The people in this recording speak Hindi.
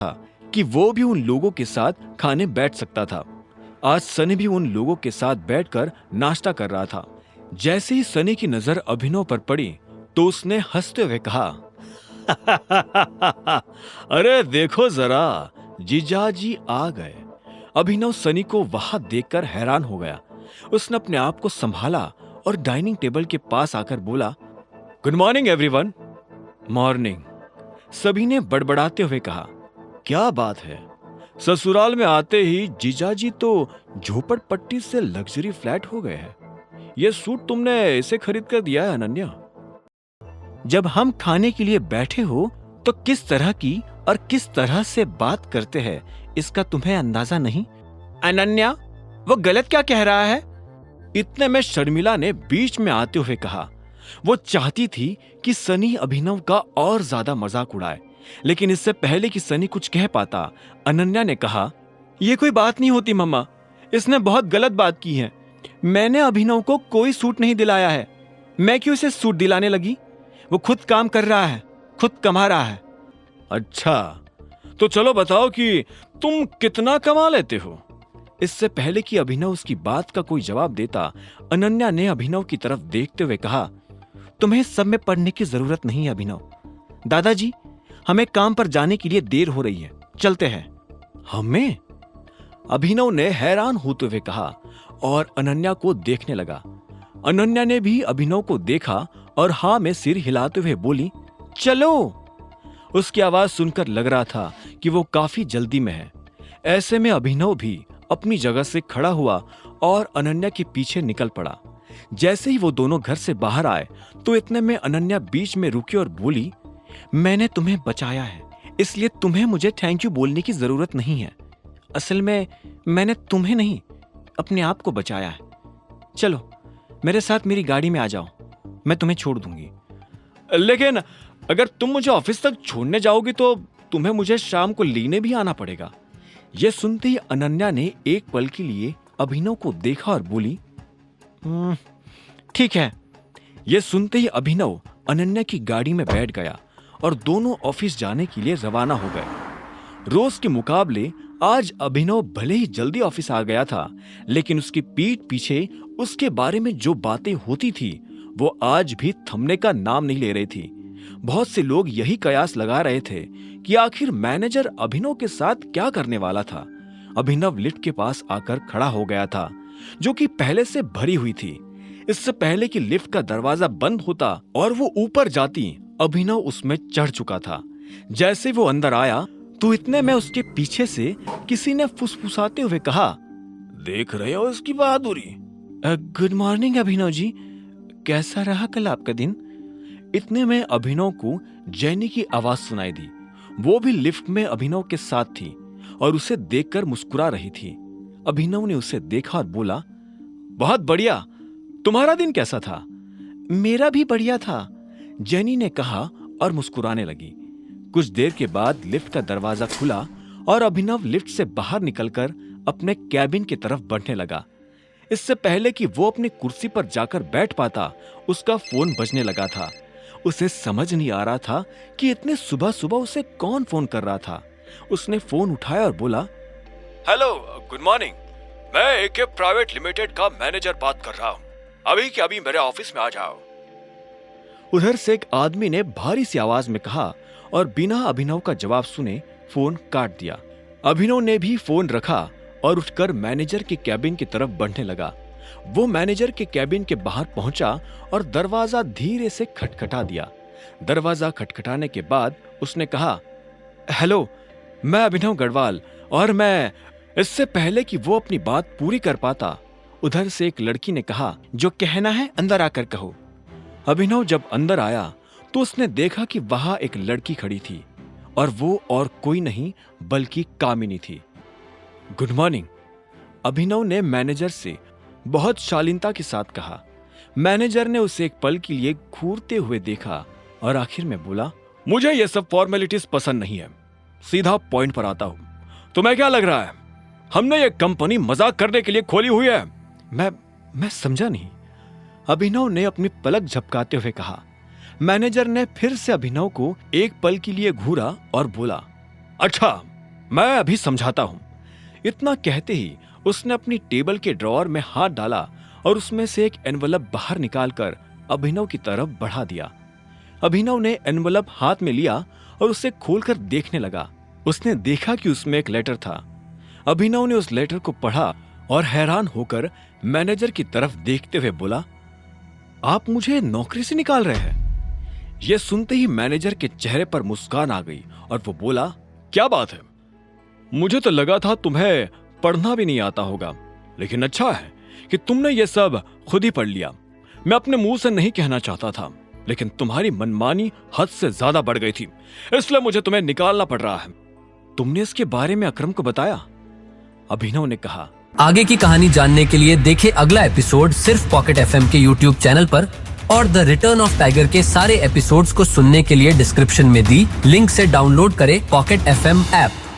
कि वो भी उन लोगों के साथ खाने बैठ सकता था। आज सनी भी उन लोगों के साथ बैठकर नाश्ता कर रहा था। जैसे ही सनी की नजर अभिनव पर पड़ी तो उसने हंसते हुए कहा, अरे देखो जरा, जीजाजी आ गए। अभिनव सनी को वहां देखकर हैरान हो गया। उसने अपने आप को संभाला और डाइनिंग टेबल के पास आकर बोला, गुड मॉर्निंग एवरीवन। मॉर्निंग, सभी ने बड़बड़ाते हुए कहा। क्या बात है, ससुराल में आते ही जीजाजी तो झोपड़पट्टी से लग्जरी फ्लैट हो गए हैं। ये सूट तुमने इसे खरीद कर दिया है अनन्या? जब हम खाने के लिए बैठे हो तो किस तरह की और किस तरह से बात करते हैं इसका तुम्हें अंदाजा नहीं? अनन्या, वो गलत क्या कह रहा है? इतने में शर्मिला ने बीच में आते हुए कहा। वो चाहती थी कि सनी अभिनव का और ज्यादा मजाक उड़ाए, लेकिन इससे पहले कि सनी कुछ कह पाता, अनन्या ने कहा, यह कोई बात नहीं होती मम्मा, इसने बहुत गलत बात की है। मैंने अभिनव को कोई सूट नहीं दिलाया है। मैं क्यों इसे सूट दिलाने लगी? वो खुद काम कर रहा है, खुद कमा रहा है। अच्छा, तो चलो बताओ कि तुम कितना कमा लेते हो? इससे पहले कि अभिनव उसकी बात का कोई जवाब देता, अनन्या ने अभिनव की तरफ देखते हुए कहा, तुम्हें सब में पढ़ने की जरूरत नहीं है अभिनव। दादाजी, हमें काम पर जाने के लिए देर हो रही है, चलते हैं। हमें? अभिनव ने हैरान होते हुए कहा और अनन्या को देखने लगा। अनन्या ने भी अभिनव को देखा और हाँ में सिर हिलाते हुए बोली, चलो। उसकी आवाज सुनकर लग रहा था कि वो काफी जल्दी में है। ऐसे में अभिनव भी अपनी जगह से खड़ा हुआ और अनन्या के पीछे निकल पड़ा। जैसे ही वो दोनों घर से बाहर आए तो इतने में अनन्या बीच में रुकी और बोली, मैंने तुम्हें बचाया है, इसलिए तुम्हें मुझे थैंक यू बोलने की जरूरत नहीं है। असल में मैंने तुम्हें नहीं, अपने आप को बचाया है। चलो मेरे साथ मेरी गाड़ी में आ जाओ, मैं तुम्हें छोड़ दूंगी। लेकिन अगर तुम मुझे ऑफिस तक छोड़ने जाओगी तो तुम्हें मुझे शाम को लेने भी आना पड़ेगा। यह सुनते ही अनन्या ने एक पल के लिए अभिनव को देखा और बोली, ठीक है। यह सुनते ही अभिनव अनन्या की गाड़ी में बैठ गया और दोनों ऑफिस जाने के लिए रवाना हो गए। रोज के मुकाबले आज अभिनव भले ही जल्दी ऑफिस आ गया था, लेकिन उसकी पीठ पीछे उसके बारे में जो बातें होती थी वो आज भी थमने का नाम नहीं ले रही थी। बहुत से लोग यही कयास लगा रहे थे कि आखिर मैनेजर अभिनव के साथ क्या करने वाला था। अभिनव लिफ्ट के पास आकर खड़ा हो गया था, जो कि पहले से भरी हुई थी। इससे पहले कि लिफ्ट का दरवाजा बंद होता और वो ऊपर जाती, अभिनव उसमें चढ़ चुका था। जैसे वो अंदर आया तो इतने में उसके पीछे से किसी ने फुसफुसाते हुए कहा, देख रहे हो इसकी बहादुरी? गुड मॉर्निंग अभिनव जी, कैसा रहा कल आपका दिन? इतने में अभिनव को जैनी की आवाज सुनाई दी। वो भी लिफ्ट में अभिनव के साथ थी और उसे देखकर मुस्कुरा रही थी। अभिनव ने उसे देखा और बोला, बहुत बढ़िया, तुम्हारा दिन कैसा था? मेरा भी बढ़िया था, जैनी ने कहा और मुस्कुराने लगी। कुछ देर के बाद लिफ्ट का दरवाजा खुला और अभिनव लिफ्ट से बाहर निकलकर अपने कैबिन की तरफ बढ़ने लगा। इससे पहले कि वो अपनी कुर्सी पर जाकर बैठ पाता, उसका फोन बजने लगा था। उसे समझ नहीं आ रहा था कि इतने सुबह सुबह उसे कौन फोन कर रहा था। उसने फोन उठाया और बोला, हेलो, गुड मॉर्निंग, मैं एके प्राइवेट लिमिटेड का मैनेजर बात कर रहा हूँ, अभी के अभी मेरे ऑफिस में आ जाओ। उधर से एक आदमी ने भारी सी आवाज में कहा और बिना अभिनव का जवाब सुने फोन काट दिया। अभिनव ने भी फोन रखा और उठकर मैनेजर के कैबिन की तरफ बढ़ने लगा। वो मैनेजर के कैबिन के बाहर पहुंचा और दरवाजा धीरे से खटखटा दिया। दरवाजा खटखटाने के बाद उसने कहा, हेलो, मैं अभिनव गढ़वाल, और मैं। इससे पहले कि वो अपनी बात पूरी कर पाता, उधर से एक लड़की ने कहा, जो कहना है अंदर आकर कहो। अभिनव जब अंदर आया तो उसने देखा कि वहां एक लड़की खड़ी थी और वो और कोई नहीं बल्कि कामिनी थी। गुड मॉर्निंग, अभिनव ने मैनेजर से बहुत शालीनता के साथ कहा। मैनेजर ने उसे एक पल के लिए घूरते हुए देखा और आखिर में बोला, मुझे ये सब फॉर्मेलिटीज पसंद नहीं है, सीधा पॉइंट पर आता हूं। तुम्हें क्या लग रहा है हमने ये कंपनी मजाक करने के लिए खोली हुई है? मैं समझा नहीं, अभिनव ने अपनी पलक झपकाते हुए कहा। मैनेजर ने फिर से अभिनव को एक पल के लिए घूरा और बोला, अच्छा मैं अभी समझाता हूं। इतना कहते ही उसने अपनी टेबल के ड्रॉअर में हाथ डाला और उसमें से एक एनवलप बाहर निकालकर अभिनव की तरफ बढ़ा दिया। अभिनव ने एनवलप हाथ में लिया और उसे खोलकर देखने लगा। उसने देखा कि उसमें एक लेटर था। अभिनव ने उस लेटर को पढ़ा और हैरान होकर मैनेजर की तरफ देखते हुए बोला, आप मुझे नौकरी से निकाल रहे हैं? यह सुनते ही मैनेजर के चेहरे पर मुस्कान आ गई और वो बोला, क्या बात है, मुझे तो लगा था तुम्हें पढ़ना भी नहीं आता होगा, लेकिन अच्छा है कि तुमने ये सब खुद ही पढ़ लिया। मैं अपने मुंह से नहीं कहना चाहता था, लेकिन तुम्हारी मनमानी हद से ज्यादा बढ़ गई थी, इसलिए मुझे तुम्हें निकालना पड़ रहा है। तुमने इसके बारे में अकरम को बताया? अभिनव ने कहा। आगे की कहानी जानने के लिए देखें अगला एपिसोड सिर्फ पॉकेट एफएम के यूट्यूब चैनल पर, और द रिटर्न ऑफ टाइगर के सारे एपिसोड्स को सुनने के लिए डिस्क्रिप्शन में दी लिंक से डाउनलोड करें पॉकेट एफएम ऐप।